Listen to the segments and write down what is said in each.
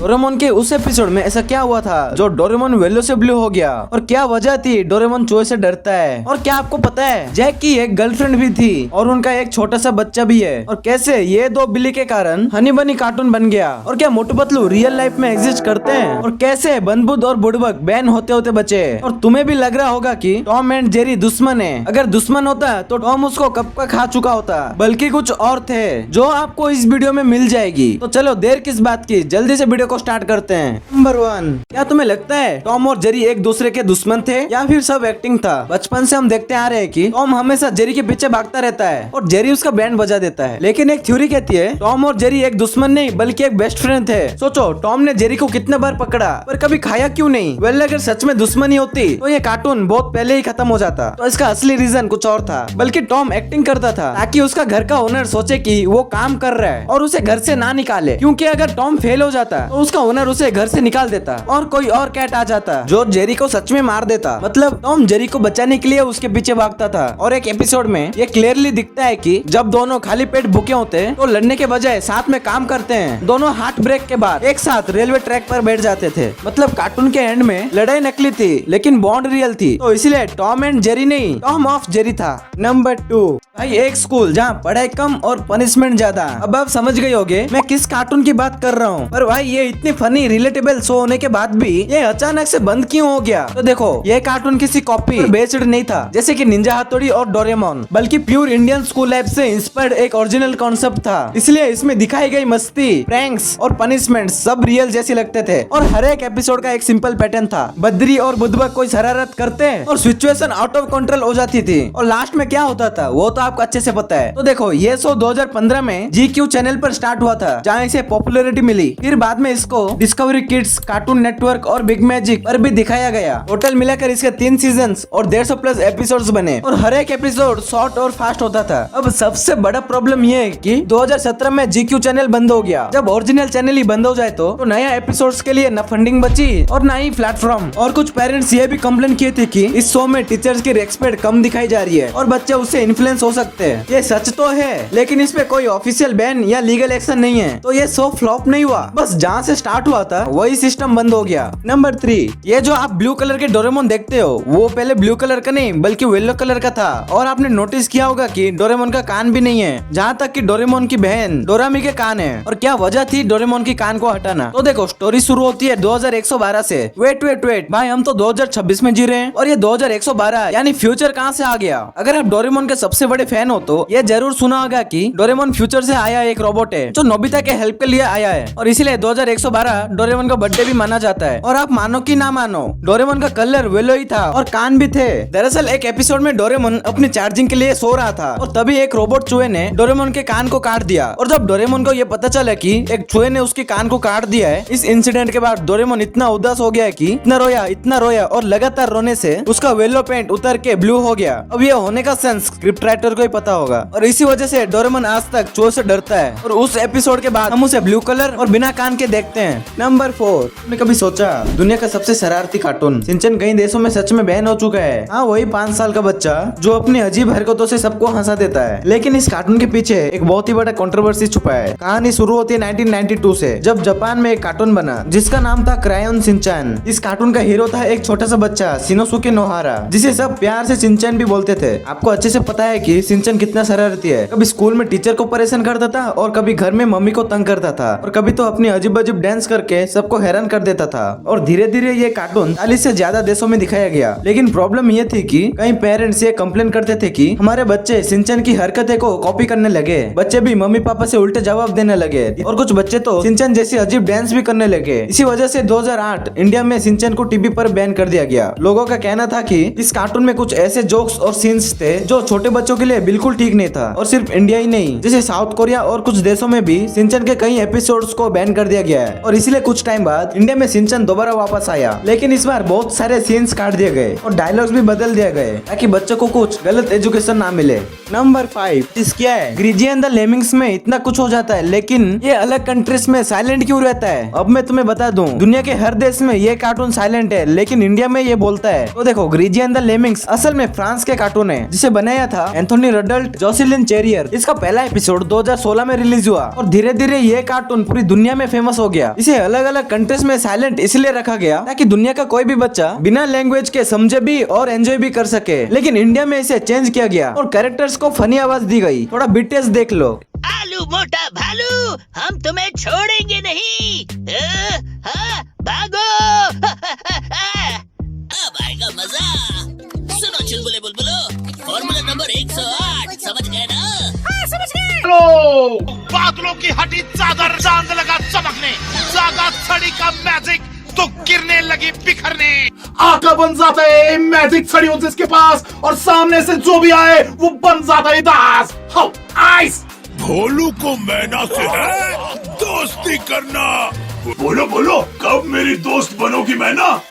Doraemon के उस episode में ऐसा क्या हुआ था जो डोरेमोन येलो से ब्लू हो गया, और क्या वजह थी डोरेमोन चूहे से डरता है, और क्या आपको पता है जैक की एक गर्लफ्रेंड भी थी और उनका एक छोटा सा बच्चा भी है, और कैसे ये दो बिल्ली के कारण हनी बनी कार्टून बन गया, और क्या मोटू पतलू रियल लाइफ में एग्जिस्ट करते हैं, और कैसे बंदबुद और बुड़बक बैन होते होते बचे। और तुम्हें भी लग रहा होगा कि टॉम एंड जेरी दुश्मन है। अगर दुश्मन होता तो टॉम उसको कब का खा चुका होता, बल्कि कुछ और थे जो आपको इस वीडियो में मिल जाएगी। तो चलो देर किस बात की, जल्दी से वीडियो को स्टार्ट करते हैं। नंबर 1, क्या तुम्हें लगता है टॉम और जेरी एक दूसरे के दुश्मन थे या फिर सब एक्टिंग था? बचपन से हम देखते आ रहे हैं कि टॉम हमेशा जेरी के पीछे भागता रहता है और जेरी उसका बैंड बजा देता है, लेकिन एक थ्योरी कहती है टॉम और जेरी एक दुश्मन नहीं बल्कि एक बेस्ट फ्रेंड थे। सोचो टॉम ने जेरी को कितने बार पकड़ा पर कभी खाया क्यों नहीं? वेल अगर सच में दुश्मनी होती तो ये कार्टून बहुत पहले ही खत्म हो जाता। तो इसका असली रीजन कुछ और था, बल्कि टॉम एक्टिंग करता था ताकि उसका घर का ओनर सोचे कि वो काम कर रहा है और उसे घर से ना निकाले, क्योंकि अगर टॉम फेल हो जाता तो उसका ओनर उसे घर से निकाल देता और कोई और कैट आ जाता जो जेरी को सच में मार देता। मतलब टॉम जेरी को बचाने के लिए उसके पीछे भागता था। और एक एपिसोड में ये क्लियरली दिखता है कि जब दोनों खाली पेट भूखे होते तो लड़ने के बजाय साथ में काम करते हैं। दोनों हार्ट ब्रेक के बाद एक साथ रेलवे ट्रैक पर बैठ जाते थे। मतलब कार्टून के एंड में लड़ाई नकली थी लेकिन बॉन्ड रियल थी, तो इसलिए टॉम एंड जेरी नहीं, टॉम ऑफ जेरी था। नंबर 2, भाई एक स्कूल जहाँ पढ़ाई कम और पनिशमेंट ज्यादा। अब आप समझ गए होंगे मैं किस कार्टून की बात कर रहा हूँ, पर भाई ये इतनी फनी रिलेटेबल शो होने के बाद भी ये अचानक से बंद क्यों हो गया? तो देखो ये कार्टून किसी कॉपी बेस्ड नहीं था जैसे कि निंजा हथौड़ी और डोरेमोन, बल्कि प्योर इंडियन स्कूल लाइफ से इंस्पायर्ड एक ओरिजिनल कॉन्सेप्ट था। इसलिए इसमें दिखाई गई मस्ती, प्रैंक्स और पनिशमेंट सब रियल जैसी लगते थे, और हर एक एपिसोड का एक सिंपल पैटर्न था। बद्री और बुधबक कोई शरारत करते और सिचुएशन आउट ऑफ कंट्रोल हो जाती थी, और लास्ट में क्या होता था वो तो आपको अच्छे से पता है। तो देखो ये शो 2015 में GQ चैनल पर स्टार्ट हुआ था जहाँ इसे पॉपुलैरिटी मिली। फिर बाद में इसको डिस्कवरी किड्स, कार्टून नेटवर्क और बिग मैजिक पर भी दिखाया गया। टोटल मिलाकर इसके 3 सीजन्स और 150+ एपिसोड्स बने, और हर एक एपिसोड शॉर्ट और फास्ट होता था। अब सबसे बड़ा प्रॉब्लम ये है कि 2017 में GQ चैनल बंद हो गया। जब ओरिजिनल चैनल ही बंद हो जाए तो नया एपिसोड्स के लिए न फंडिंग बची और न ही प्लेटफॉर्म। और कुछ पेरेंट्स ये भी कंप्लेन किए थे कि इस शो में टीचर्स की रेस्पेक्ट कम दिखाई जा रही है और बच्चे उससे इन्फ्लुएंस हो सकते हैं। ये सच तो है, लेकिन इस पे कोई ऑफिशियल बैन या लीगल एक्शन नहीं है। तो ये शो फ्लॉप नहीं हुआ, बस जहाँ से स्टार्ट हुआ था वही सिस्टम बंद हो गया। नंबर 3, ये जो आप ब्लू कलर के डोरेमोन देखते हो वो पहले ब्लू कलर का नहीं बल्कि येलो कलर का था। और आपने नोटिस किया होगा कि डोरेमोन का कान भी नहीं है, जहाँ तक कि डोरेमोन की बहन डोरामी के कान है। और क्या वजह थी डोरेमोन की कान को हटाना? तो देखो स्टोरी शुरू होती है 2112 से। वेट भाई हम तो 2026 में जी रहे हैं और ये 2112 यानी फ्यूचर कहाँ से आ गया? अगर आप डोरेमोन के सबसे बड़े फैन हो तो ये जरूर सुना होगा कि डोरेमोन फ्यूचर से आया एक रोबोट है जो नोबिता के हेल्प के लिए आया है, और इसलिए 2112 डोरेमोन का बर्थडे भी माना जाता है। और आप मानो कि ना मानो डोरेमोन का कलर येलो ही था और कान भी थे। दरअसल एक एपिसोड में डोरेमोन अपनी चार्जिंग के लिए सो रहा था और तभी एक रोबोट चूहे ने डोरेमोन के कान को काट दिया। और जब डोरेमोन को ये पता चला कि एक चूहे ने उसके कान को काट दिया है, इस इंसिडेंट के बाद डोरेमोन इतना उदास हो गया कि इतना रोया और लगातार रोने से उसका येलो पेंट उतर के ब्लू हो गया। अब ये होने का सेंस स्क्रिप्ट राइटर को ही पता होगा, और इसी वजह से डोरेमोन आज तक चूहे से डरता है। और उस एपिसोड के बाद हम उसे ब्लू कलर और बिना कान के देखते हैं। नंबर 4, तुमने कभी सोचा दुनिया का सबसे शरारती कार्टून शिनचैन कई देशों में सच में बैन हो चुका है। हाँ, वही 5 साल का बच्चा जो अपनी अजीब हरकतों से सबको हंसा देता है। लेकिन इस कार्टून के पीछे एक बहुत ही बड़ा कंट्रोवर्सी छुपा है। कहानी शुरू होती है 1992 से, जब जापान में एक कार्टून बना जिसका नाम था क्रायोन शिनचैन। इस कार्टून का हीरो था एक छोटा सा बच्चा शिनोसुके नोहारा, जिसे सब प्यार से शिनचैन भी बोलते थे। आपको अच्छे से पता है कि शिनचैन कितना शरारती है। कभी स्कूल में टीचर को परेशान करता था और कभी घर में मम्मी को तंग करता था, और कभी तो अपनी अजीब अजीब डांस करके सबको हैरान कर देता था। और धीरे धीरे ये कार्टून 40 से ज्यादा देशों में दिखाया गया। लेकिन प्रॉब्लम ये थी कि कई पेरेंट्स ये कंप्लेन करते थे कि हमारे बच्चे शिनचैन की हरकतें को कॉपी करने लगे। बच्चे भी मम्मी पापा से उल्टे जवाब देने लगे, और कुछ बच्चे तो शिनचैन जैसी अजीब डांस भी करने लगे। इसी वजह से 2008 इंडिया में शिनचैन को टीवी पर बैन कर दिया गया। लोगों का कहना था कि इस कार्टून में कुछ ऐसे जोक्स और सीन्स थे जो छोटे बच्चों के लिए बिल्कुल ठीक नहीं था। और सिर्फ इंडिया ही नहीं, जैसे साउथ कोरिया और कुछ देशों में भी शिनचैन के कई एपिसोड्स को बैन कर दिया गया है। और इसलिए कुछ टाइम बाद इंडिया में शिनचैन दोबारा वापस आया, लेकिन इस बार बहुत सारे सीन्स काट दिए गए और डायलॉग्स भी बदल दिए गए ताकि बच्चों को कुछ गलत एजुकेशन ना मिले। नंबर 5, इस क्या है ग्रिजी एंड द लेमिंग्स में इतना कुछ हो जाता है, लेकिन ये अलग कंट्रीज में साइलेंट क्यों रहता है? अब मैं तुम्हें बता दूं, दुनिया के हर देश में ये कार्टून साइलेंट है, लेकिन इंडिया में ये बोलता है। तो देखो ग्रिजी एंड द लेमिंग्स असल में फ्रांस के कार्टून है, जिसे बनाया था एंथोनी रडल्ट, जोसेलिन चेरियर। इसका पहला एपिसोड 2016 में रिलीज हुआ और धीरे धीरे ये कार्टून पूरी दुनिया में फेमस हो गया। इसे अलग अलग कंट्रीज में साइलेंट इसलिए रखा गया ताकि दुनिया का कोई भी बच्चा बिना लैंग्वेज के समझे भी और एंजॉय भी कर सके। लेकिन इंडिया में इसे चेंज किया गया और कैरेक्टर्स को फनी आवाज दी गई। थोड़ा बीटीएस देख लो। आलू मोटा भालू, हम तुम्हें छोड़ेंगे नहीं। भागो। अब आएगा मजा। सुनो चुलबुले बुलबुलो, फॉर्मूला नंबर 108 समझ गए ना? हाँ, समझ गए। बादलों की हटी चादर, चांद लगा चमकने, जागा छड़ी का मैजिक तो गिरने लगी बिखरने। आका बन जाता है मैजिक छड़ियों जिसके पास, और सामने से जो भी आए वो बन जाता है दास। How ice. भोलू को मैना से है दोस्ती करना। बोलो बोलो, कब मेरी दोस्त बनोगी मैना?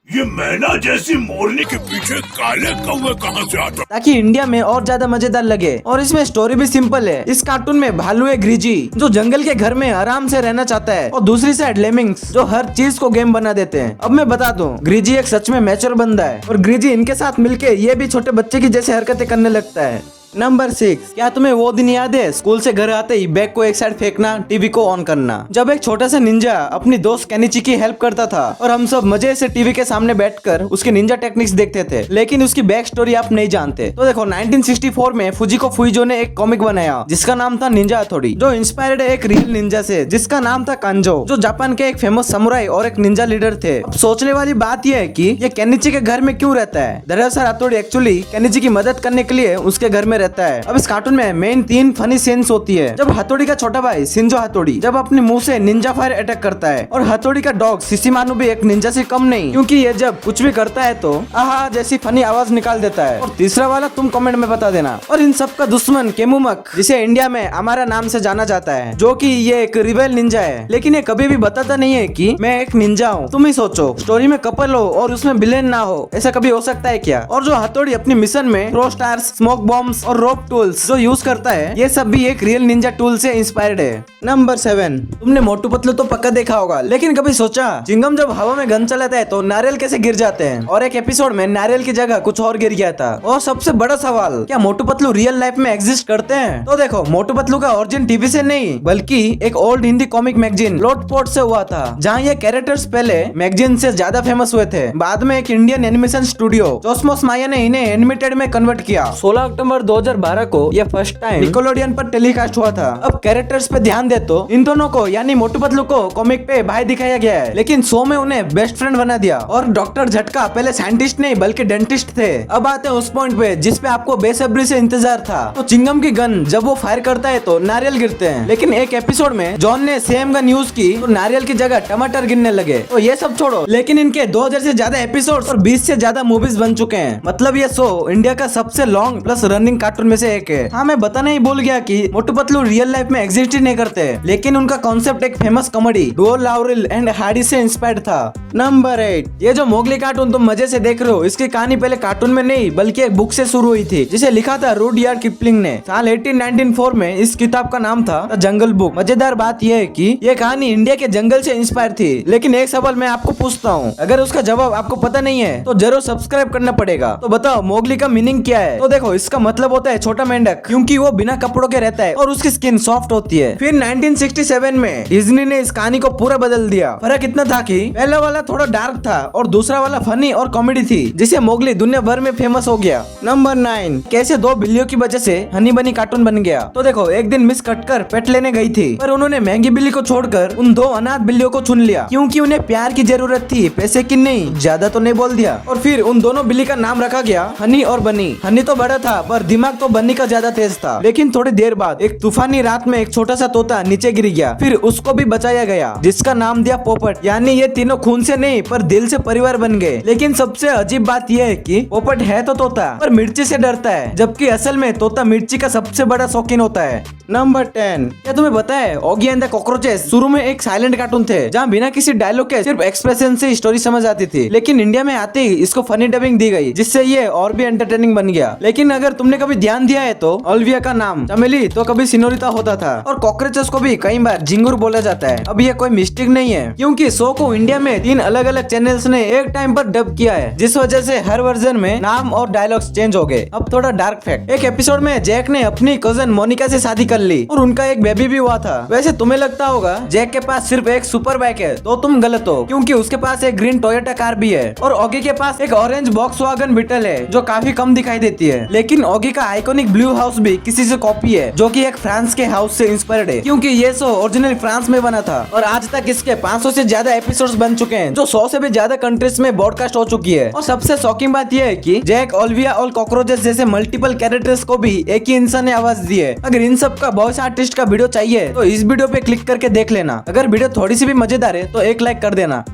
ये मैना जैसी मोरनी के पीछे काले कौवे कहाँ से आते? ताकि इंडिया में और ज्यादा मजेदार लगे। और इसमें स्टोरी भी सिंपल है। इस कार्टून में भालू है ग्रीजी जो जंगल के घर में आराम से रहना चाहता है, और दूसरी साइड लेमिंग्स जो हर चीज को गेम बना देते हैं। अब मैं बता दूं, ग्रीजी एक सच में मैच्योर बंदा है, और ग्रीजी इनके साथ मिलके ये भी छोटे बच्चे की जैसे हरकतें करने लगता है। नंबर 6, क्या तुम्हें वो दिन याद है स्कूल से घर आते ही बैग को एक साइड फेंकना, टीवी को ऑन करना? जब एक छोटा सा निंजा अपनी दोस्त केनिची की हेल्प करता था और हम सब मजे से टीवी के सामने बैठकर उसके निंजा टेक्निक्स देखते थे, लेकिन उसकी बैक स्टोरी आप नहीं जानते। तो देखो, 1964 में फुजिको फुइजो ने एक कॉमिक बनाया जिसका नाम था निंजा हथौड़ी, जो इंस्पायर्ड है एक रियल निंजा से जिसका नाम था कांजो, जो जापान के एक फेमस समुराई और एक निंजा लीडर थे। अब सोचने वाली बात यह है कि ये केनिची के घर में क्यों रहता है। दरअसल हथौड़ी एक्चुअली केनिची की मदद करने के लिए उसके घर में रहता है। अब इस कार्टून में मेन 3 फनी सीन्स होती है। जब हथौड़ी का छोटा भाई शिंजो हथौड़ी जब अपने मुंह से निंजा फायर अटैक करता है, और हथौड़ी का डॉग शिशिमानु भी एक निंजा से कम नहीं, क्योंकि ये जब कुछ भी करता है तो आहा जैसी फनी आवाज निकाल देता है। और तीसरा वाला तुम कमेंट में बता देना। और इन सब का दुश्मन केमुमक, जिसे इंडिया में अमारा नाम से जाना जाता है, जो कि ये एक रिबेल निंजा है, लेकिन ये कभी भी बताता नहीं है कि मैं एक निंजा हूँ। तुम ही सोचो, स्टोरी में कपल हो और उसमें विलेन ना हो, ऐसा कभी हो सकता है क्या? और जो हथौड़ी अपनी मिशन में थ्रो स्टार्स, स्मोक बॉम्ब्स और रोप टूल्स जो यूज करता है, ये सब भी एक रियल निंजा टूल से इंस्पायर्ड है। नंबर 7, तुमने मोटू पतलू तो पक्का देखा होगा, लेकिन कभी सोचा चिंगम जब हवा में गन चलाता है तो नारियल कैसे गिर जाते हैं? और एक एपिसोड में नारियल की जगह कुछ और गिर गया था। और सबसे बड़ा सवाल, क्या मोटू पतलू रियल लाइफ में एग्जिस्ट करते हैं? तो देखो, मोटू पतलू का ओरिजिन टीवी से नहीं बल्कि एक ओल्ड हिंदी कॉमिक मैगजीन लोट पोर्ट से हुआ था, जहाँ ये कैरेक्टर्स पहले मैगजीन से ज्यादा फेमस हुए थे। बाद में एक इंडियन एनिमेशन स्टूडियो कॉस्मोस माया ने इन्हें एनिमेटेड में कन्वर्ट किया। 16 अक्टूबर 2012 को यह फर्स्ट टाइम निकोलोडियन पर टेलीकास्ट हुआ था। अब कैरेक्टर्स पे ध्यान दे तो इन दोनों को यानी मोटू पतलू को कॉमिक पे भाई दिखाया गया है, लेकिन शो में उन्हें बेस्ट फ्रेंड बना दिया। और डॉक्टर झटका पहले साइंटिस्ट नहीं बल्कि डेंटिस्ट थे। अब आते हैं उस पॉइंट पे जिस पे आपको बेसब्री से इंतजार था। तो चिंगम की गन जब वो फायर करता है तो नारियल गिरते हैं, लेकिन एक एपिसोड में जॉन ने सेम गन यूज की तो नारियल की जगह टमाटर गिरने लगे। तो ये सब छोड़ो, लेकिन इनके 2000 से ज्यादा एपिसोड और 20 से ज्यादा मूवीज बन चुके हैं। मतलब ये शो इंडिया का सबसे लॉन्ग प्लस रनिंग कार्टून में से एक है। हाँ, मैं बताना ही भूल गया कि मोटू पतलू रियल लाइफ में एग्जिस्ट ही नहीं करते, लेकिन उनका कॉन्सेप्ट एक famous comedy duo Laurel and Hardy से इंस्पायर्ड था। नंबर 8, ये जो मोगली कार्टून तुम मजे से देख रहे हो, इसकी कहानी पहले कार्टून में नहीं बल्कि एक बुक से शुरू हुई थी, जिसे लिखा था रुडयार्ड किपलिंग ने साल 1894 में। इस किताब का नाम था द जंगल बुक। मजेदार बात यह है कि ये कहानी इंडिया के जंगल से इंस्पायर थी। लेकिन एक सवाल मैं आपको पूछता हूँ, अगर उसका जवाब आपको पता नहीं है तो जरूर सब्सक्राइब करना पड़ेगा। तो बताओ मोगली का मीनिंग क्या है? तो देखो, इसका मतलब होता है छोटा मेंढक, क्योंकि वो बिना कपड़ों के रहता है और उसकी स्किन सॉफ्ट होती है। फिर 1967 में डिज्नी ने इस कहानी को पूरा बदल दिया। फर्क इतना था कि पहला वाला थोड़ा डार्क था और दूसरा वाला फनी और कॉमेडी थी, जिसे मोगली दुनिया भर में फेमस हो गया। नंबर 9, कैसे 2 बिल्लियों की वजह से हनी बनी कार्टून बन गया? तो देखो, एक दिन मिस कटकर पेट लेने गई थी, पर उन्होंने महंगी बिल्ली को छोड़कर उन 2 अनाथ बिल्लियों को चुन लिया, क्योंकि उन्हें प्यार की जरूरत थी, पैसे की नहीं। ज्यादा तो नहीं बोल दिया। और फिर उन दोनों बिल्ली का नाम रखा गया हनी और बनी। हनी तो बड़ा था पर दिमाग तो बनी का ज्यादा तेज था। लेकिन थोड़ी देर बाद एक तूफानी रात में एक छोटा सा तोता नीचे गिर गया, फिर उसको भी बचाया गया, जिसका नाम दिया पोपट। यानी ये तीनों खून से नहीं पर दिल से परिवार बन गए। लेकिन सबसे अजीब बात यह है कि पोपट है तो तोता पर मिर्ची से डरता है, जबकि असल में तोता मिर्ची का सबसे बड़ा शौकीन होता है। नंबर 10, क्या तुम्हें पता है ऑगी एंड द कॉकरोचेस शुरू में एक साइलेंट कार्टून थे, जहाँ बिना किसी डायलॉग के सिर्फ एक्सप्रेशन से स्टोरी समझ आती थी। लेकिन इंडिया में आते ही इसको फनी डबिंग दी गई, जिससे ये और भी एंटरटेनिंग बन गया। लेकिन अगर तुमने कभी कभी ध्यान दिया है तो ओलिविया का नाम चमेली तो कभी सिनोरिटा होता था और कॉकरोचेस को भी कई बार झिंगुर बोला जाता है। अब ये कोई मिस्टेक नहीं है, क्योंकि शो को इंडिया में 3 अलग अलग चैनल्स ने एक टाइम पर डब किया है, जिस वजह से हर वर्जन में नाम और डायलॉग्स चेंज हो गए। अब थोड़ा डार्क फैक्ट, एक एपिसोड में जैक ने अपनी कजन मोनिका से शादी कर ली और उनका एक बेबी भी हुआ था। वैसे तुम्हें लगता होगा जैक के पास सिर्फ एक सुपर बाइक है, तो तुम गलत हो, क्योंकि उसके पास एक ग्रीन टोयोटा कार भी है और ऑगी के पास एक ऑरेंज वॉक्सवैगन बीटल है जो काफी कम दिखाई देती है। लेकिन ऑगी का आइकॉनिक ब्लू हाउस भी किसी से कॉपी है, जो कि एक फ्रांस के हाउस से इंस्पायर्ड है, क्योंकि ये शो ओरिजिनल फ्रांस में बना था और आज तक इसके 500 से ज्यादा एपिसोड्स बन चुके हैं, जो 100 से भी ज्यादा कंट्रीज में ब्रॉडकास्ट हो चुकी है। और सबसे शॉकिंग बात यह है कि जैक, ओलिविया और कॉकरोचेस जैसे मल्टीपल कैरेक्टर्स को भी एक ही इंसान ने आवाज दी है। अगर इन सब का वॉइस आर्टिस्ट का वीडियो चाहिए तो इस वीडियो पे क्लिक करके देख लेना। अगर वीडियो थोड़ी सी भी मजेदार है तो एक लाइक कर देना।